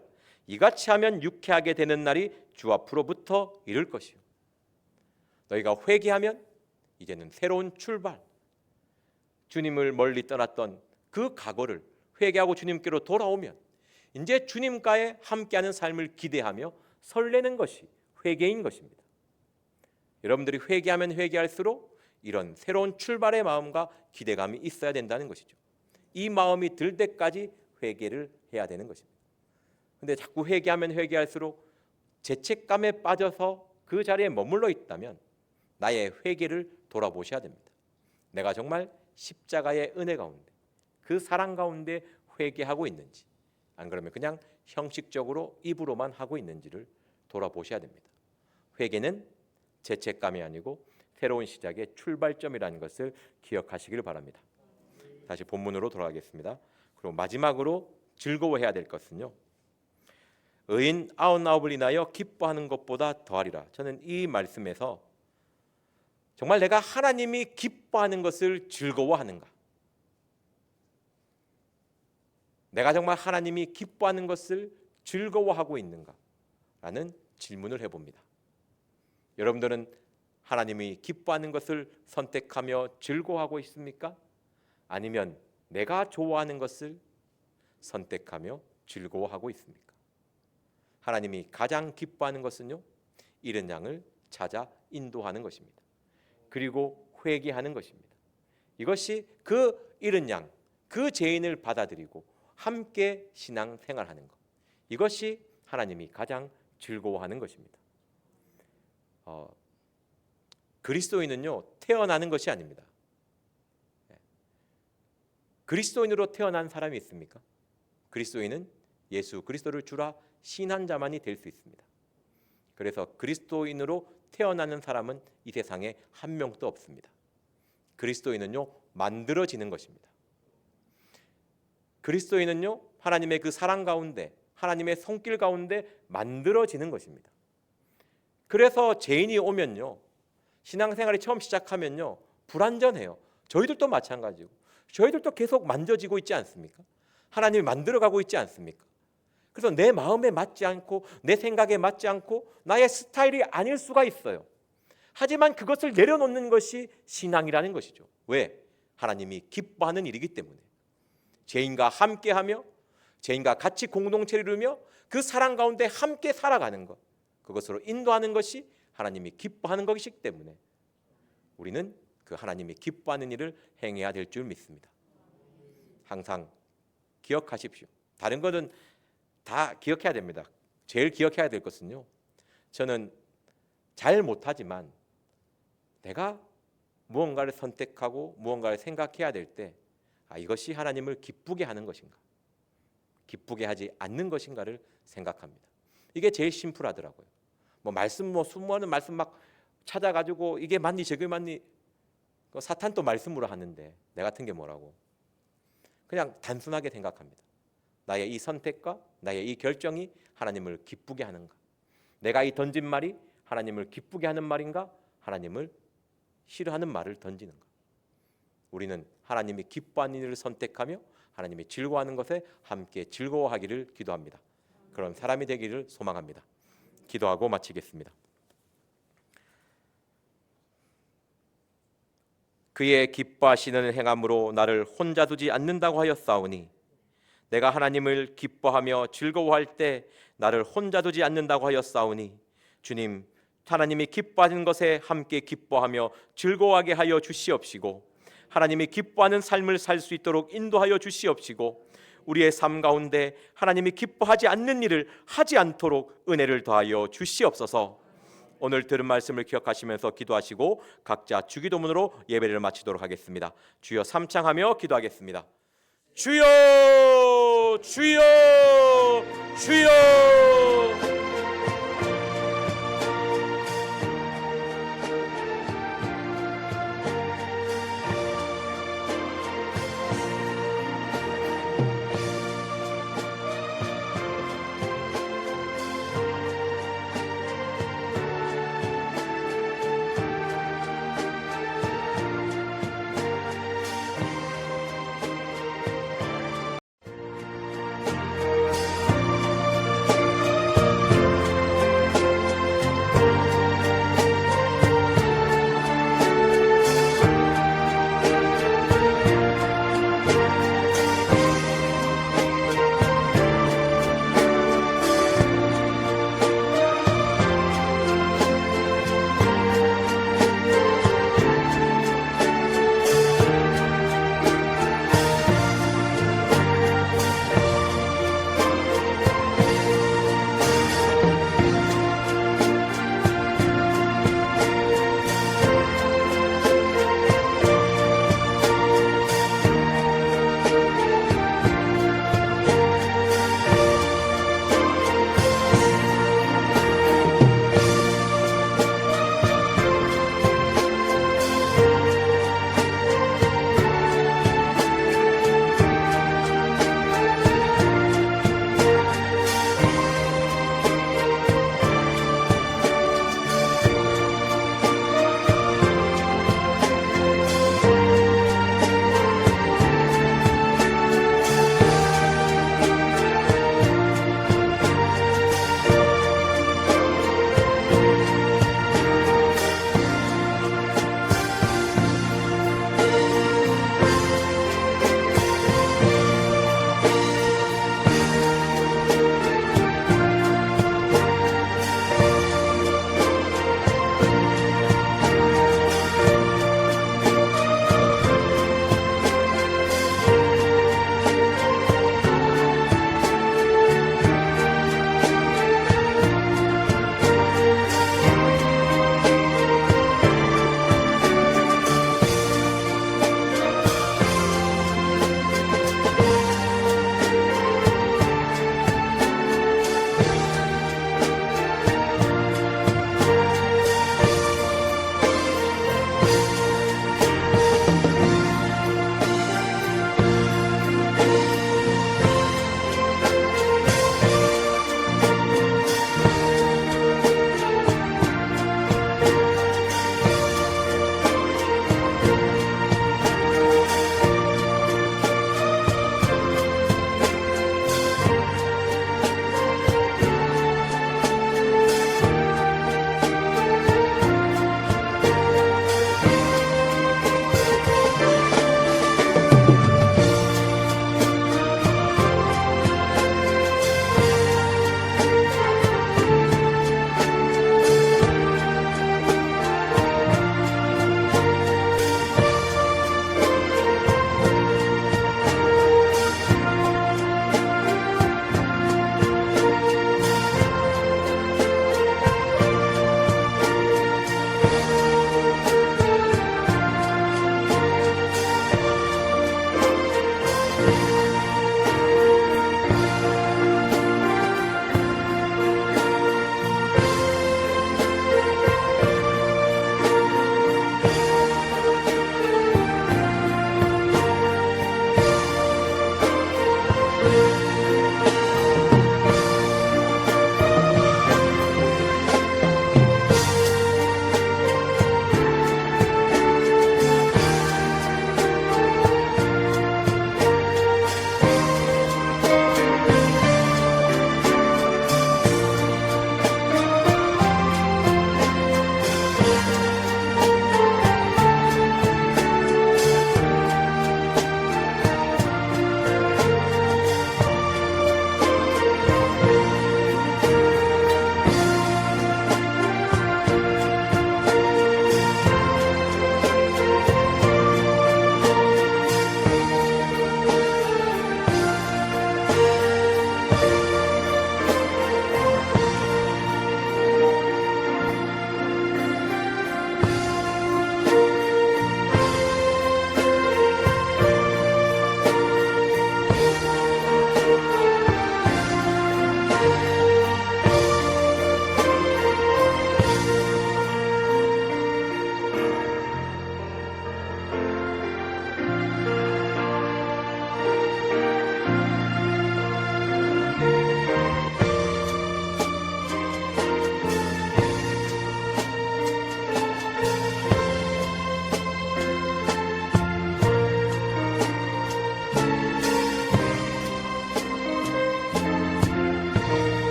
이같이 하면 유쾌하게 되는 날이 주 앞으로부터 이를 것이요. 너희가 회개하면 이제는 새로운 출발, 주님을 멀리 떠났던 그 과거를 회개하고 주님께로 돌아오면 이제 주님과의 함께하는 삶을 기대하며 설레는 것이 회개인 것입니다. 여러분들이 회개하면 회개할수록 이런 새로운 출발의 마음과 기대감이 있어야 된다는 것이죠. 이 마음이 들 때까지 회개를 해야 되는 것입니다. 근데 자꾸 회개하면 회개할수록 죄책감에 빠져서 그 자리에 머물러 있다면 나의 회개를 돌아보셔야 됩니다. 내가 정말 십자가의 은혜 가운데 그 사랑 가운데 회개하고 있는지, 안 그러면 그냥 형식적으로 입으로만 하고 있는지를 돌아보셔야 됩니다. 회개는 죄책감이 아니고 새로운 시작의 출발점이라는 것을 기억하시길 바랍니다. 다시 본문으로 돌아가겠습니다. 그리고 마지막으로 즐거워해야 될 것은요, 의인 99을 인하여 기뻐하는 것보다 더하리라. 저는 이 말씀에서 정말 내가 하나님이 기뻐하는 것을 즐거워하는가, 내가 정말 하나님이 기뻐하는 것을 즐거워하고 있는가 라는 질문을 해봅니다. 여러분들은 하나님이 기뻐하는 것을 선택하며 즐거워하고 있습니까? 아니면 내가 좋아하는 것을 선택하며 즐거워하고 있습니까? 하나님이 가장 기뻐하는 것은요, 잃은 양을 찾아 인도하는 것입니다. 그리고 회개하는 것입니다. 이것이 그 잃은 양, 그 죄인을 받아들이고 함께 신앙 생활하는 것, 이것이 하나님이 가장 즐거워하는 것입니다. 그리스도인은요, 태어나는 것이 아닙니다. 그리스도인으로 태어난 사람이 있습니까? 그리스도인은 예수 그리스도를 주라 신한 자만이 될 수 있습니다. 그래서 그리스도인으로 태어나는 사람은 이 세상에 한 명도 없습니다. 그리스도인은요, 만들어지는 것입니다. 그리스도인은요, 하나님의 그 사랑 가운데, 하나님의 손길 가운데 만들어지는 것입니다. 그래서 죄인이 오면요, 신앙생활이 처음 시작하면요, 불완전해요. 저희들도 마찬가지고, 저희들도 계속 만져지고 있지 않습니까? 하나님이 만들어가고 있지 않습니까? 그래서 내 마음에 맞지 않고 내 생각에 맞지 않고 나의 스타일이 아닐 수가 있어요. 하지만 그것을 내려놓는 것이 신앙이라는 것이죠. 왜? 하나님이 기뻐하는 일이기 때문에. 죄인과 함께하며 죄인과 같이 공동체를 이루며 그 사랑 가운데 함께 살아가는 것, 그것으로 인도하는 것이 하나님이 기뻐하는 것이기 때문에 우리는 그 하나님이 기뻐하는 일을 행해야 될 줄 믿습니다. 항상 기억하십시오. 다른 것은 다 기억해야 됩니다. 제일 기억해야 될 것은요, 저는 잘 못하지만 내가 무언가를 선택하고 무언가를 생각해야 될 때 이것이 하나님을 기쁘게 하는 것인가, 기쁘게 하지 않는 것인가를 생각합니다. 이게 제일 심플하더라고요. 말씀 수많은 말씀 막 찾아가지고 이게 맞니 저게 맞니, 사탄도 말씀으로 하는데 내 같은 게 뭐라고, 그냥 단순하게 생각합니다. 나의 이 선택과 나의 이 결정이 하나님을 기쁘게 하는가, 내가 이 던진 말이 하나님을 기쁘게 하는 말인가, 하나님을 싫어하는 말을 던지는가. 우리는 하나님이 기뻐하는 일을 선택하며 하나님이 즐거워하는 것에 함께 즐거워하기를 기도합니다. 그런 사람이 되기를 소망합니다. 기도하고 마치겠습니다. 그의 기뻐하시는 행함으로 나를 혼자 두지 않는다고 하였사오니 내가 하나님을 기뻐하며 즐거워할 때 나를 혼자 두지 않는다고 하였사오니 주님, 하나님이 기뻐하는 것에 함께 기뻐하며 즐거워하게 하여 주시옵시고 하나님이 기뻐하는 삶을 살 수 있도록 인도하여 주시옵시고 우리의 삶 가운데 하나님이 기뻐하지 않는 일을 하지 않도록 은혜를 더하여 주시옵소서. 오늘 들은 말씀을 기억하시면서 기도하시고 각자 주기도문으로 예배를 마치도록 하겠습니다. 주여 삼창하며 기도하겠습니다. 주여 주여 주여